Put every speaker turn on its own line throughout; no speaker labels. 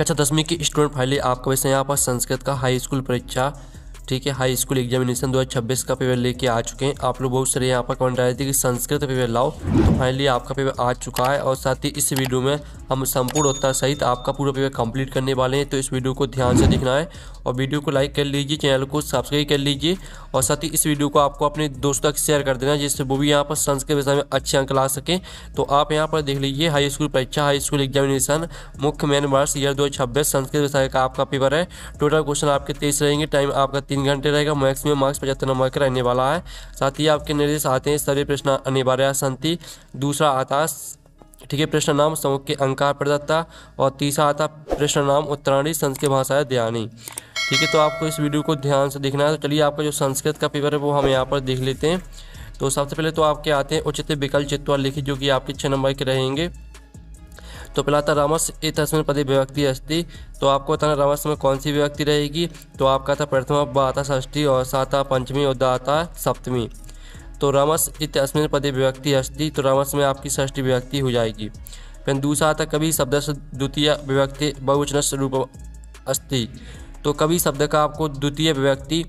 कक्षा 10वीं की स्टूडेंट फाइनली आपका वैसे यहाँ पर संस्कृत का हाई स्कूल परीक्षा, ठीक है, हाई स्कूल एग्जामिनेशन 2026 का पेपर लेके आ चुके हैं। आप लोग बहुत सारे यहाँ पर कमेंट आए थे कि संस्कृत पेपर लाओ, तो फाइनली आपका पेपर आ चुका है। और साथ ही इस वीडियो में हम संपूर्ण उत्तर सहित आपका पूरा पेपर कंप्लीट करने वाले हैं, तो इस वीडियो को ध्यान से देखना है और वीडियो को लाइक कर लीजिए, चैनल को सब्सक्राइब कर लीजिए और साथ ही इस वीडियो को आपको अपने दोस्तों तक शेयर कर देना, जिससे वो भी यहाँ पर संस्कृत विषय में अच्छे अंक ला सकें। तो आप यहाँ पर देख लीजिए हाई स्कूल परीक्षा, हाई स्कूल एग्जामिनेशन मुख्य मेन वर्ष ईयर 2026 संस्कृत विषय का आपका पेपर है। टोटल क्वेश्चन आपके 23 रहेंगे, टाइम आपका 3 घंटे रहेगा, मैक्सिमम मार्क्स 75 नंबर का रहने वाला है। साथ ही आपके निर्देश आते हैं सभी प्रश्न अनिवार्य संति, दूसरा आता ठीक है प्रश्न नाम समूह के अंकार प्रदत्ता और तीसरा आता प्रश्न नाम उत्तराणी संस्कृत भाषा ध्यानी। ठीक है, तो आपको इस वीडियो को ध्यान से देखना है। तो चलिए आपका जो संस्कृत का पेपर है वो हम यहाँ पर देख लेते हैं। तो सबसे पहले तो आपके आते हैं उचित विकल्प चित्वा लिखित, जो कि आपके 6 नंबर के रहेंगे। तो पहला था रामस इतस्मिन् पदे विभक्ति अस्ति, तो आपको बताना रामस में कौन सी विभक्ति रहेगी। तो आपका था प्रथमा, बाता षष्ठी और साता पंचमी और दाता सप्तमी। तो रामस इतस्मिन् पदे विभक्ति अस्ति, तो रामस में आपकी षष्ठी विभक्ति हो जाएगी। फिर दूसरा आता कवि शब्द द्वितीय विभक्ति बहुवचन रूप अस्ति, तो कवि शब्द का आपको द्वितीय विभक्ति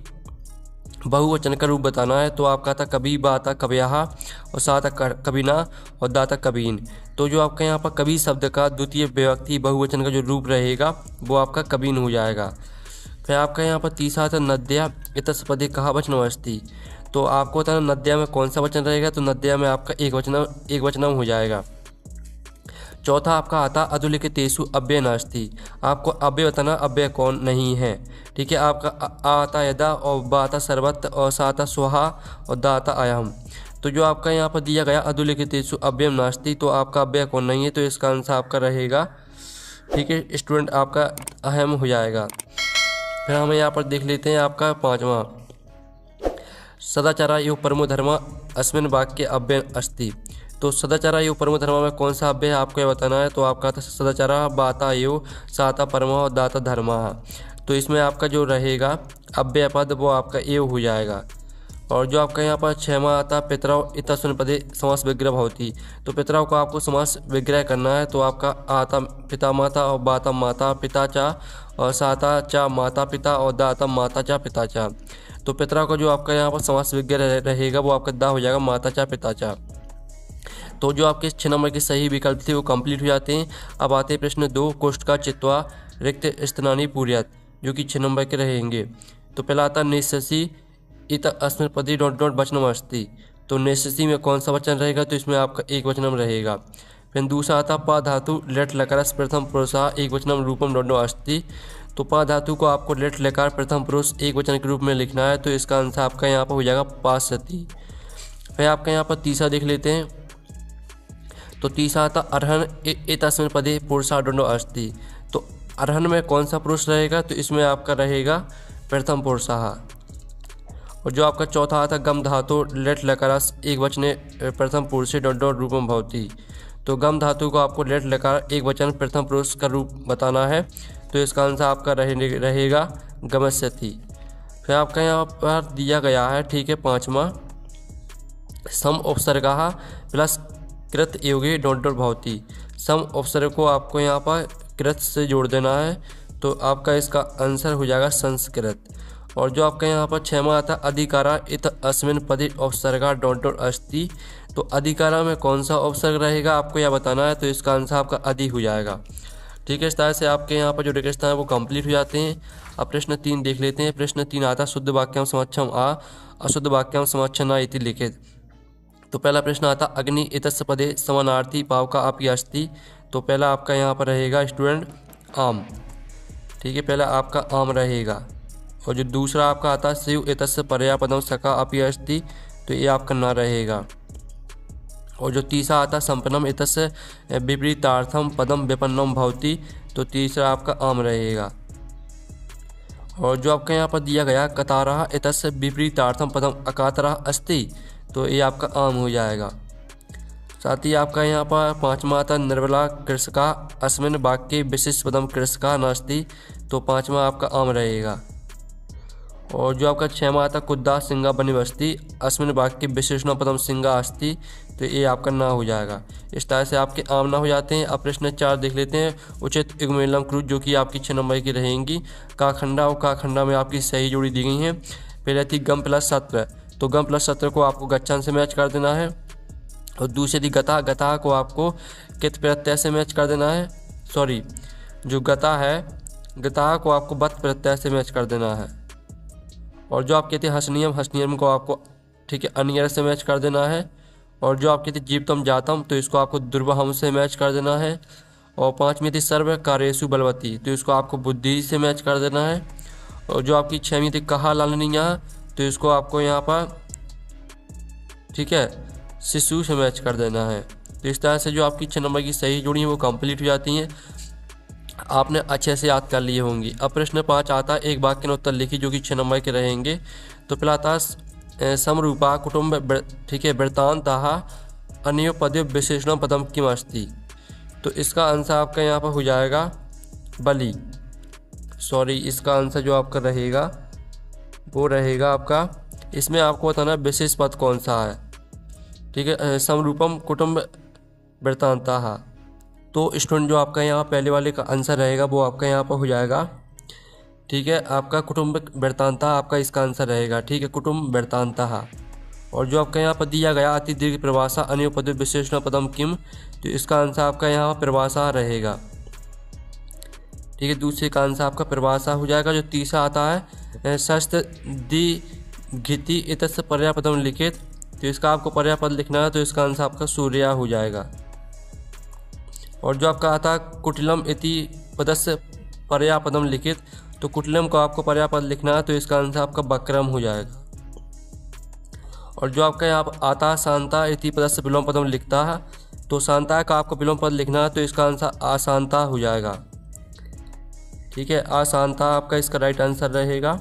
बहुवचन का रूप बताना है। तो आपका था कवि, बाता कवयः और साता कविना और दाता कवीन। तो जो आपका यहाँ पर कवि शब्द का द्वितीय विभक्ति बहुवचन का जो रूप रहेगा वो आपका कवीन हो जाएगा। फिर आपका यहाँ पर तीसरा था नद्या इतस् पदे कहा वचनम अस्ति, तो आपको बताना नद्या में कौन सा वचन रहेगा। तो नद्या में आपका एक वचनम हो जाएगा। चौथा आपका आता अधुलिखितेषु अव्यय नास्ति, आपको अव्यय बताना अव्यय कौन नहीं है। ठीक है, आपका आता यदा और बाता सर्वत्र और साता स्वाहा और दाता अयम। तो जो आपका यहाँ पर दिया गया अधुलिखितेषु अव्ययम नास्ति, तो आपका अव्यय कौन नहीं है, तो इसका आंसर आपका रहेगा, ठीक है स्टूडेंट, आपका अहम हो जाएगा। फिर हम यहाँ पर देख लेते हैं आपका 5वां, सदाचारा यो परमो धर्म अस्मिन् वाक्ये अव्यय अस्ति, तो सदाचारा यो परमो धर्म में कौन सा अव्यय है आपको यह बताना है। तो आपका सदाचारा बाता यो साता परमा और दाता धर्मा, तो इसमें आपका जो रहेगा अव्यय पद वो आपका एव हो जाएगा। और जो आपका यहाँ पर 6वां आता पितरौ इतस्मिन् पदे समास विग्रह भवति, तो पितरौ को आपको समास विग्रह करना है। तो आपका आता पिता माता और बाता माता पिता चा और साता चा माता पिता और दाता माता चा पिता चा। तो पितरौ का जो आपका यहाँ पर समास विग्रह रहेगा वो आपका दा हो जाएगा माता चा पिता चा। तो जो आपके 6 नंबर के सही विकल्प थे वो कंप्लीट हो जाते हैं। अब आते हैं प्रश्न 2, कोष्ठ का चित्वा रिक्त स्तनानि पूर्यात्, जो कि 6 नंबर के रहेंगे। तो पहला आता निश्चसी इत अस्मिन् पदे डॉट डॉट वचनम अस्ति, तो निश्चसी में कौन सा वचन रहेगा। तो इसमें आपका एक वचनम रहेगा। फिर दूसरा आता पा धातु लेट लकारस प्रथम पुरुषः एक वचनम रूपम डॉट डॉट अस्ति, तो पा धातु को आपको लेट लकार प्रथम पुरुष एक वचन के रूप में लिखना है। तो इसका आंसर आपका यहाँ पर हो जाएगा पासति। फिर आपका यहाँ पर तीसरा देख लेते हैं। तो तीसरा आता अर्हन एतस्मिन् पदे पुरुषः डॉट डॉट अस्ति, तो अर्हन में कौन सा पुरुष रहेगा। तो इसमें आपका रहेगा प्रथम पुरुषः। और जो आपका चौथा आता गम धातु लेट लकारस एक वचने प्रथम पुरुषे डॉट डॉट रूपम भवति, तो गम धातु को आपको लेट लकार एक वचन प्रथम पुरुष का रूप बताना है। तो इसका आंसर आपका रहेगा गमस्यति। फिर आपका यहाँ पर दिया गया है, ठीक है 5वां, सम उपसर्गः प्लस कृत योगे डॉट डॉट भवति, सम उपसर्ग को आपको यहाँ पर कृत से जोड़ देना है। तो आपका इसका आंसर हो जाएगा संस्कृत। और जो आपका यहाँ पर 6वां आता अधिकारा इत अस्मिन् पदे उपसर्गा डॉट डॉट अस्ति, तो अधिकारा में कौन सा उपसर्ग रहेगा आपको यह बताना है। तो इसका आंसर आपका अधि हो जाएगा। ठीक है, इस तरह से आपके यहाँ पर जो रिक्वेस्ट है वो कंप्लीट हो जाते हैं। अब प्रश्न 3 देख लेते हैं। प्रश्न 3 आता शुद्ध वाक्यम समक्षम आ अशुद्ध वाक्यम समक्षम न इति लिखित, तो पहला प्रश्न आता अग्नि इतस्य पदे समानार्थी पाव का अपि अस्ति, तो पहला आपका यहाँ पर रहेगा स्टूडेंट आम। ठीक है, पहला आपका आम रहेगा। और जो दूसरा आपका आता शिव इतस्य परया पदम सका अपि अस्ति, तो ये आपका ना रहेगा। और जो तीसरा आता संपन्नम इतस्य विपरीतार्थम पदम विपन्नम भवति, तो तीसरा आपका आम रहेगा। और जो आपका यहाँ पर दिया गया कतारः इतस्य विपरीतार्थम पदम अकातरः अस्ति, तो ये आपका आम हो जाएगा। साथ ही आपका यहाँ पर 5वां आता निर्बला कृषका अस्मिन् वाक्ये विशिष्ट पदम कृषका नास्ति, तो 5वां आपका आम रहेगा। और जो आपका 6वां आता कुद्दा सिंगा बनी बस्ती अस्मिन वाक्य विशेषण पदम सिंगा अस्ति, तो ये आपका ना हो जाएगा। इस तरह से आपके आम ना हो जाते हैं। अब प्रश्न 4 देख लेते हैं। उचित युग्मेलम क्रूज जो कि आपकी 6 नंबर की रहेंगी। का खंडा और का खंडा में आपकी सही जोड़ी दी गई है। पहले थी गम प्लस 17, तो गम प्लस 17 को आपको गच्छन से मैच कर देना है। और दूसरी थी गता, गता को आपको कित प्रत्यय से मैच कर देना है। सॉरी, जो गता है गता को आपको बत प्रत्यय से मैच कर देना है। और जो आपके थे हसनियम, हसनियम को आपको ठीक है अनियर से मैच कर देना है। और जो आपके थे जीवतम जातम, तो इसको आपको दुर्वहम से मैच कर देना है। और 5वीं थी सर्व कार्यसु बलवती, तो इसको आपको बुद्धि से मैच कर देना है। और जो आपकी 6वीं थी कहा लालनिया, तो इसको आपको यहाँ पर ठीक है शिशु से मैच कर देना है। तो इस तरह से जो आपकी 6 नंबर की सही जोड़ी है वो कंप्लीट हो जाती हैं। आपने अच्छे से याद कर लिए होंगी। अब प्रश्न 5 आता है, एक वाक्य में उत्तर लिखी, जो कि 6 नंबर के रहेंगे। तो पहला आता समरूपा कुटुंब ठीक है वृत्तांतः अन्यो पदे विशेषण पदम किम अस्ति, तो इसका आंसर आपका यहाँ पर हो जाएगा बलि। सॉरी, इसका आंसर जो आपका रहेगा वो रहेगा आपका, इसमें आपको बताना विशेष पद कौन सा है। ठीक है, समरूपम कुटुंब वृत्तांतः, तो स्टूडेंट जो आपका यहाँ पहले वाले का आंसर रहेगा वो आपका यहाँ पर हो जाएगा। ठीक है, आपका कुटुंब वृत्तांतः आपका इसका आंसर रहेगा। ठीक है, कुटुंब वृत्तांतः। और जो आपका यहाँ पर दिया गया अति दीर्घ प्रवासा अन्य पद विशेषण पदम किम, तो इसका आंसर आपका यहाँ प्रवासा रहेगा। ठीक है, दूसरे का आंसर आपका प्रवासा हो जाएगा। जो तीसरा आता है शस्त्र दि घिति इतस्य पर्यापदम लिखित, तो इसका आपको पर्यापद लिखना है, तो इसका आंसर आपका सूर्या हो जाएगा। और जो आपका आता है कुटिलम इति पदस्य पर्यापदम लिखित, तो कुटिलम को आपको पर्यापद लिखना है, तो इसका आंसर आपका बक्रम हो जाएगा। और जो आपका यहाँ आता है शांता इति पदस्य विलोम पदम लिखता है, तो शांता का आपको विलोम पद लिखना है, तो इसका आंसर अशांता हो जाएगा। ठीक है, अशांता आपका इसका राइट आंसर रहेगा।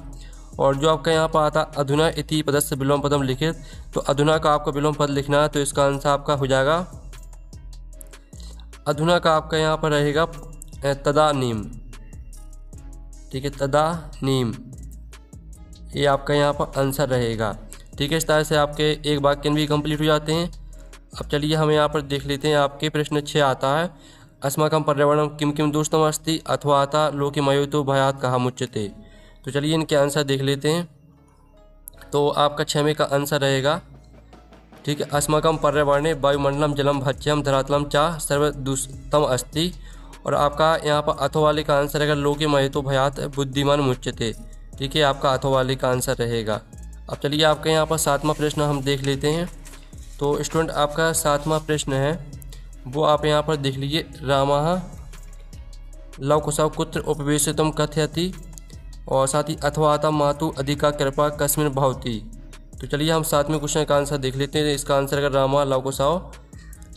और जो आपका यहाँ पर आता अधुना इति पदस्य विलोम पदम लिखित, तो अधुना का आपको विलोम पद लिखना है, तो इसका आंसर आपका हो जाएगा अधुना का आपका यहाँ पर रहेगा तदानीम। ठीक है, तदानीम, ये आपका यहाँ पर आंसर रहेगा। ठीक है, इस तरह से आपके एक वाक्य भी कंप्लीट हो जाते हैं। अब चलिए हम यहाँ पर देख लेते हैं। आपके प्रश्न 6 आता है अस्माकं पर्यावरणं किम किम दूषितम् अस्ति अथवा आता लोके मयोतो भयात् कहा मुच्यते, तो चलिए इनके आंसर देख लेते हैं। तो आपका 6वें का आंसर रहेगा ठीक है, अस्माकं पर्यावरणे वायुमंडलम जलम भक्ष्यम धरातलम चा सर्वदूषितम अस्ति। और आपका यहाँ पर अथो वाले का आंसर रहेगा लोके महेतो भयात बुद्धिमान मुच्यते। ठीक है, आपका अथो वाले का आंसर रहेगा। अब चलिए आपके यहाँ पर 7वां प्रश्न हम देख लेते हैं। तो स्टूडेंट आपका 7वां प्रश्न है वो आप यहाँ पर देख लीजिए। रामः लवकुशव कुत्र उपवेशितम कथयति, और साथ ही अथवा आता मातु अधिका कृपा कस्मिन भवति। तो चलिए हम 7वें क्वेश्चन का आंसर देख लेते हैं। इसका आंसर अगर रामा लवकुशव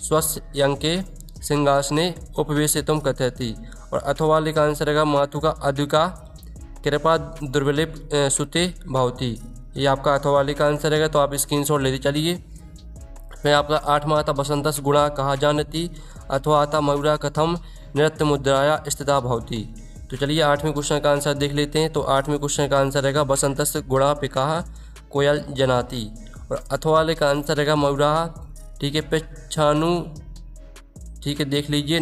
स्वस्य यंके सिंहासने उपवेशितम कथयति, और अथवा वाले का आंसर रहेगा मातु का अधिका कृपा दुर्बलिप सुते भवति। ये आपका अथवा वाले का आंसर रहेगा, तो आप स्क्रीनशॉट लेते चलिए। फिर आपका 8वां आता बसंतस गुणा कहा जानती, अथवा आता मयूरा कथम नृत्य मुद्राया स्थिता भवति। तो चलिए 8वें क्वेश्चन का आंसर देख लेते हैं। तो 8वें क्वेश्चन का आंसर रहेगा बसंतस गुणा पिकाह कोयल जनाती, और अथवा वाले का आंसर रहेगा मयूरा। ठीक है, पेछानु। ठीक है, देख लीजिए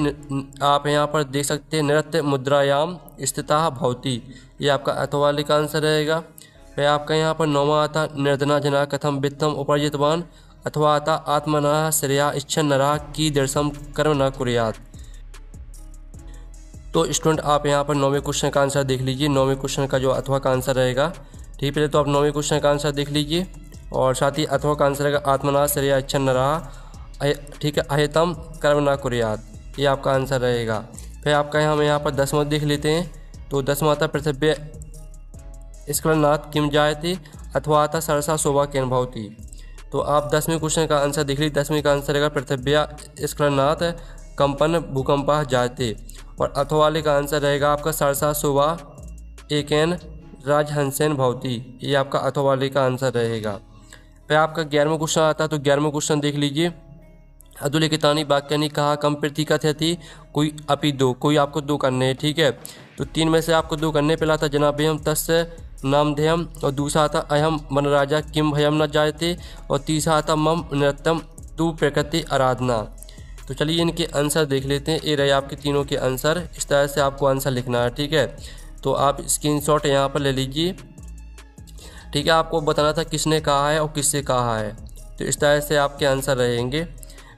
आप यहाँ पर देख सकते हैं नृत्य मुद्रायाम स्थिता भवति, ये आपका अथवा वाले का आंसर रहेगा। फिर आपका यहाँ पर 9वां आता निर्धना जना कथम वित्तम उपार्जितवान, अथवा आता आत्मना श्रेया इच्छन नरा की दर्शम कर्म न कुर्यात। तो स्टूडेंट आप यहाँ पर 9वें क्वेश्चन का आंसर देख लीजिए। 9वें क्वेश्चन का जो अथवा का आंसर रहेगा, ठीक है, पहले तो आप 9वें क्वेश्चन का आंसर देख लीजिए, और साथ ही अथवा का आंसर रहेगा आत्मना श्रेया इच्छन नरा। ठीक है, अहितम कर्म न कुर्यात, ये आपका आंसर रहेगा। फिर आपका हम यहाँ पर 10वां देख लेते हैं। तो 10वां आता पृथ्वी स्खलनाथ किम जायते, अथवा आता सरसा शोभा केन भवति। तो आप 10वें क्वेश्चन का आंसर देख लीजिए। 10वें का आंसर रहेगा पृथ्व्या स्खलनाथ कंपन भूकंपा जायते, और अथवा वाले का आंसर रहेगा आपका सरसा शोभा एकेन राजहंसेन भवति, ये आपका अथवा वाले का आंसर रहेगा। फिर आपका 11वां क्वेश्चन आता है। तो 11वां क्वेश्चन देख लीजिए। अधुलिखितानि वाक्यानि कहा कम प्रति कथयति, कोई अपि दो, कोई आपको दो करने हैं। ठीक है, तो 3 में से आपको 2 करने। पहला था जनाभ्यम तस्य नामधेयम, और दूसरा आता अयम वनराजा किम भयम न जायते, और तीसरा आता मम नृत्यम तू प्रकृति आराधना। तो चलिए इनके आंसर देख लेते हैं। ये रहे आपके तीनों के आंसर। इस तरह से आपको आंसर लिखना है, ठीक है। तो आप स्क्रीनशॉट यहाँ पर ले लीजिए, ठीक है। आपको बताना था किसने कहा है और किससे कहा है। तो इस तरह से आपके आंसर रहेंगे।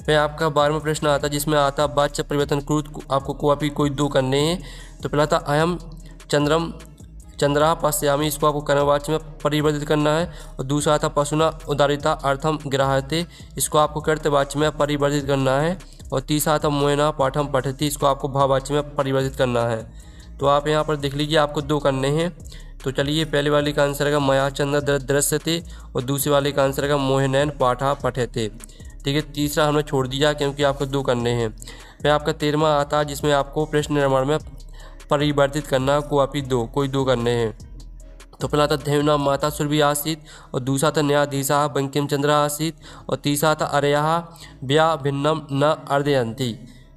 फिर आपका 12वां प्रश्न आता है जिसमें आता वाच्य परिवर्तन कृत आपको कोई दो करने हैं। तो पहला था अयम चंद्रम चंद्रा पश्यामी, इसको आपको कर्मवाच्य में परिवर्तित करना है। और दूसरा था पशुना उदारिता अर्थम ग्राहते, इसको आपको कर्तवाच्य में परिवर्तित करना है। और तीसरा था मोयना पाठम पठती, इसको आपको भाववाच्य में परिवर्तित करना है। तो आप यहाँ पर देख लीजिए, आपको दो करने हैं। तो चलिए पहले वाले का आंसर है मया चंद्र दृश्यते, और दूसरे वाले का आंसर है मोहनैन पाठा पठते, ठीक है। तीसरा हमने छोड़ दिया क्योंकि आपको दो करने हैं। फिर आपका 13वां आता है जिसमें आपको प्रश्न निर्माण में परिवर्तित करना कोई दो करने हैं। तो पहला था धेवना माता सुरभि आसीत, और दूसरा था न्यायाधीशा बंकिम चंद्र आसीत, और तीसरा था अरया व्या भिन्नम न अर्दयंती।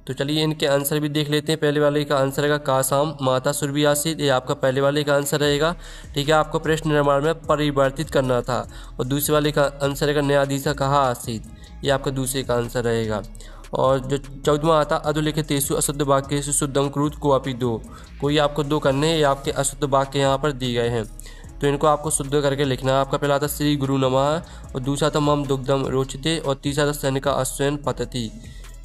तो चलिए इनके आंसर भी देख लेते हैं। पहले वाले का आंसर है कासाम माता सुरभि आसीत, ये आपका पहले वाले का आंसर रहेगा, ठीक है। आपको प्रश्न निर्माण में परिवर्तित करना था। और दूसरे वाले का आंसर है न्यायाधीशा कहा आसीत, ये आपका दूसरे का आंसर रहेगा। और जो 14वां आता अधोलिखितेषु अशुद्ध वाक्येषु शुद्धं कुरुत कोअपि दो, कोई आपको दो करने हैं। ये आपके अशुद्ध वाक्य यहाँ पर दिए गए हैं, तो इनको आपको शुद्ध करके लिखना है। आपका पहला था श्री गुरु नमः, और दूसरा था मम दुग्धम रोचते, और तीसरा था सैनिका अश्वयन पतति।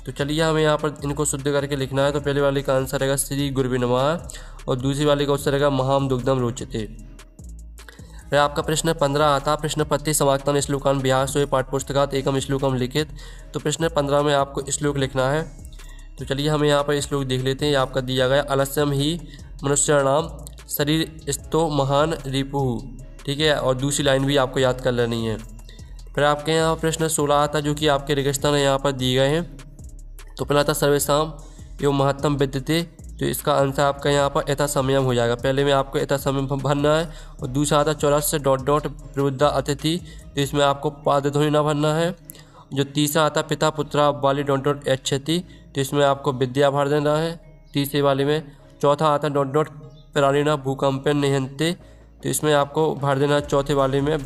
तो चलिए हमें यहाँ पर इनको शुद्ध करके लिखना है। तो पहले वाले का आंसर रहेगा श्री गुरुवे नमः, और दूसरी वाले का उत्तर रहेगा महाम दुग्धम रोचते। फिर आपका प्रश्न 15 आता प्रश्न पत्ति समाक्तान श्लोकान बिहार पाठ पुस्तकात एकम श्लोकम लिखित। तो प्रश्न 15 में आपको श्लोक लिखना है। तो चलिए हमें यहाँ पर श्लोक देख लेते हैं। ये आपका दिया गया अलस्यम ही मनुष्याणाम शरीर स्तो महान रिपुः, ठीक है। और दूसरी लाइन भी आपको याद कर लेनी है। फिर आपके यहाँ प्रश्न 16 आता जो कि आपके रेगिस्तान यहाँ पर दिए गए हैं। तो पहला था सर्वेशाम एवं महत्तम विद्यते, तो इसका आंसर आपका यहाँ पर यथा समयम हो जाएगा। पहले में आपको यथा समय भरना है। और दूसरा आता 84 ... प्रवृद्धा अतिथि, तो इसमें आपको पादध्वनि ना भरना है। जो तीसरा आता पिता पुत्रा वाली ... अच्छति, तो इसमें आपको विद्या भर देना है तीसरे वाले में। चौथा आता ... प्राणिना भूकंपन निहंते, तो इसमें आपको भर देना है चौथे वाले में,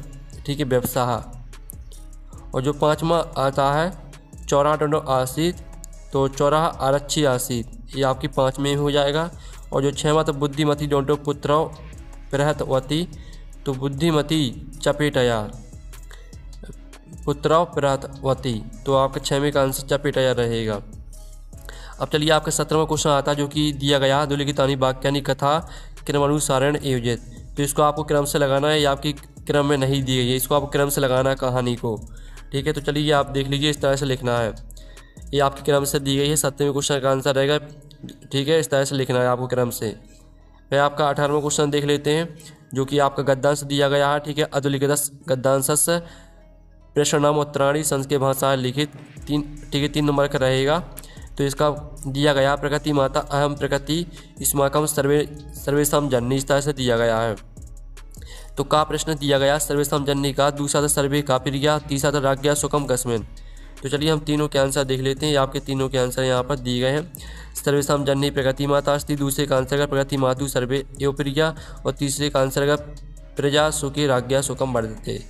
ठीक है, व्यवसाह। और जो 5वां आता है चौराहा आसीत, तो चौराहा आरक्षी आसीत, ये आपकी 5 में हो जाएगा। और जो 6वां तो बुद्धिमती पुत्रौ प्रहतवती, तो बुद्धिमती चपेटया पुत्रौ प्रहतवती, तो आपका 6वें का आंसर चपेटया रहेगा। अब चलिए आपका 17वां क्वेश्चन आता है जो कि दिया गया दुलिखितानि वाक्यानि कथा क्रमानुसारेण योजित, तो इसको आपको क्रम से लगाना है। ये आपकी क्रम में नहीं दी गई है, इसको आपको क्रम से लगाना है कहानी को, ठीक है। तो चलिए आप देख लीजिए, इस तरह से लिखना है। ये आपकी क्रम से दी गई है। 7वें क्वेश्चन का आंसर रहेगा, ठीक है, इस तरह से लिखना है आपको क्रम से। फिर आपका 18वां क्वेश्चन देख लेते हैं जो कि आपका गद्यांश दिया गया है, ठीक है। अधोलिखित गद्यांश प्रश्नाम उत्तराणी संस्कृत भाषा लिखित 3, ठीक है, 3 नंबर का रहेगा। तो इसका दिया गया प्रकृति माता अहम प्रकृति स्माकम सर्वेशम जननी, इस तरह से दिया गया है। तो का प्रश्न दिया गया सर्वेशम जननी का, दूसरा था सर्वे का प्रिया, तीसरा था राज्ञा सुखम कस्मिन। तो चलिए हम तीनों के आंसर देख लेते हैं। आपके तीनों के आंसर यहाँ पर दिए गए हैं। सर्वेशम जननी प्रकृति माता अस्ति, दूसरे का आंसर है प्रकृति मातु सर्वे एव प्रिया, और तीसरे का आंसर है प्रजा सुखी राज्ञा सुखम वर्धते।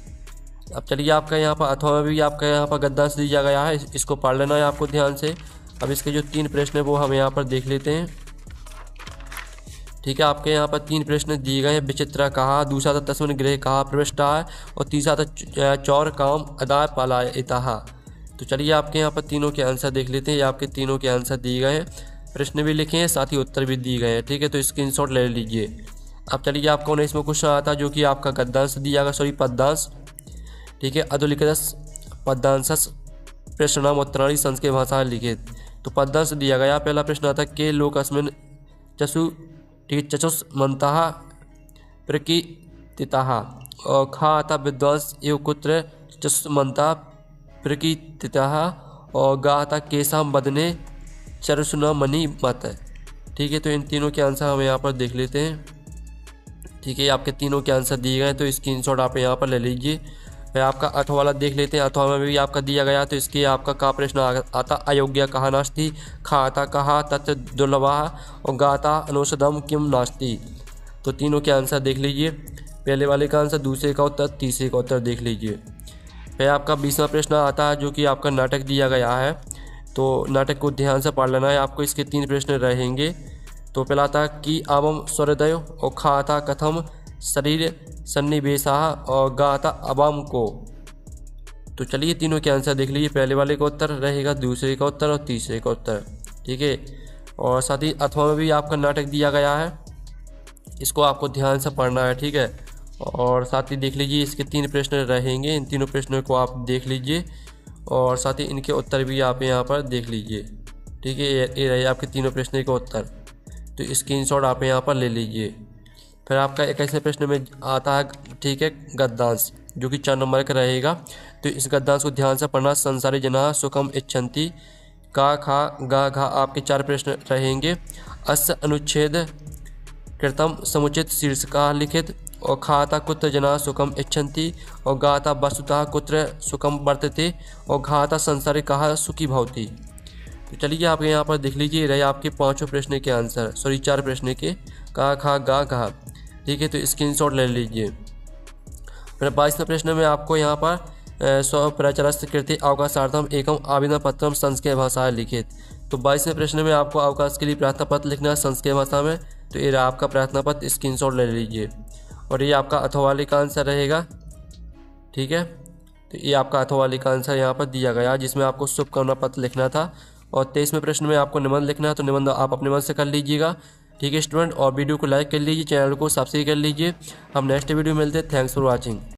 अब चलिए आपका यहाँ पर अथवा में भी आपका यहाँ पर गद्यांश दिया गया है, इसको पढ़ लेना है आपको ध्यान से। अब इसके जो 3 प्रश्न है वो हम यहाँ पर देख लेते हैं, ठीक है। आपके यहाँ पर 3 प्रश्न दिए गए हैं। विचित्रा कहा, दूसरा था तस्मिन् गृहे कहा प्रविष्टा है, और तीसरा था चौर काम अदाय पलायिता। तो चलिए आपके यहाँ पर तीनों के आंसर देख लेते हैं। ये आपके तीनों के आंसर दिए गए हैं, प्रश्न भी लिखे हैं, साथ ही उत्तर भी दिए गए हैं, ठीक है। तो स्क्रीनशॉट ले लीजिए। अब चलिए आपको 19वां क्वेश्चन आता है जो कि आपका गद्यांश दिया गया, पद्यांश, ठीक है। अधोलिखित पद्यांश प्रश्नाम उत्तराणी संस्कृत भाषा लिखित। तो पद्यांश दिया गया, पहला प्रश्न आता के लोक अस्मिन् चसु, ठीक है, चचुष्मन्तः प्रकीर्तितः, और खा आता विद्वांस एव कुत्र चतुष्मन्तः प्रकीर्तितः, और गा आता केशाम बदने चरसुना मणि मत, ठीक है। तो इन तीनों के आंसर हम यहाँ पर देख लेते हैं, ठीक है। आपके तीनों के आंसर दिए गए, तो स्क्रीनशॉट आप यहाँ पर ले लीजिए। फिर आपका अथवा वाला देख लेते हैं। अथवा में भी आपका दिया गया, तो इसके आपका का प्रश्न आता अयोग्य कहा नास्ति, खा आता कहा तत् दुर्लभा, और गाता अनुषदम किम नास्ति। तो तीनों के आंसर देख लीजिए। पहले वाले का आंसर, दूसरे का उत्तर, तीसरे का उत्तर देख लीजिए। फिर आपका 20वां प्रश्न आता है जो कि आपका नाटक दिया गया है, तो नाटक को ध्यान से पढ़ लेना है आपको। इसके 3 प्रश्न रहेंगे। तो पहला आता है कि अवम सूर्योदय और खा था कथम शरीर सन्निवेशा और गा था अवम को। तो चलिए तीनों के आंसर देख लीजिए। पहले वाले का उत्तर रहेगा, दूसरे का उत्तर और तीसरे का उत्तर, ठीक है। और साथ ही अथवा में भी आपका नाटक दिया गया है, इसको आपको ध्यान से पढ़ना है, ठीक है। और साथ ही देख लीजिए इसके 3 प्रश्न रहेंगे, इन तीनों प्रश्नों को आप देख लीजिए और साथ ही इनके उत्तर भी आप यहाँ पर देख लीजिए, ठीक है। ये रहे आपके तीनों प्रश्न के उत्तर, तो स्क्रीनशॉट आप यहाँ पर ले लीजिए। फिर आपका 21वें प्रश्न में आता है, ठीक है, गद्यांश जो कि 4 नंबर का रहेगा। तो इस गद्यांश को ध्यान से पढ़ना। संसारी जना सुखम इच्छन्ति, का खा गा घा आपके 4 प्रश्न रहेंगे। अस्य अनुच्छेद कृतम समुचित शीर्षका लिखित, और खाता कुत्र जना सुखम इच्छन्ति, और गाता वस्तुतः कुत्र सुखम वर्तते, और घाता संसारी कहा सुखी भवति। तो चलिए आप यहाँ पर देख लीजिए, रहे आपके 5 प्रश्न के आंसर, सॉरी 4 प्रश्न के, का खा गा घा, ठीक है। तो स्क्रीनशॉट ले लीजिए। फिर 22वें प्रश्न में आपको यहाँ पर स्वप्रचरस्त कृति अवकाशार्थम एकम आवेदन पत्रम संस्कृत भाषा लिखित। तो 22वें प्रश्न में आपको अवकाश के लिए प्रार्थना पत्र लिखना है संस्कृत भाषा में। तो ये आपका प्रार्थना पत्र, स्क्रीनशॉट ले लीजिए। और ये आपका अथवा वाले का आंसर रहेगा, ठीक है। तो ये आपका अथवा वाले का आंसर यहाँ पर दिया गया, जिसमें आपको शुभकामना पत्र लिखना था। और 23वें प्रश्न में आपको निबंध लिखना है, तो निबंध आप अपने मन से कर लीजिएगा, ठीक है स्टूडेंट। और वीडियो को लाइक कर लीजिए, चैनल को सब्सक्राइब कर लीजिए। हम नेक्स्ट वीडियो में मिलते हैं। Thanks for watching.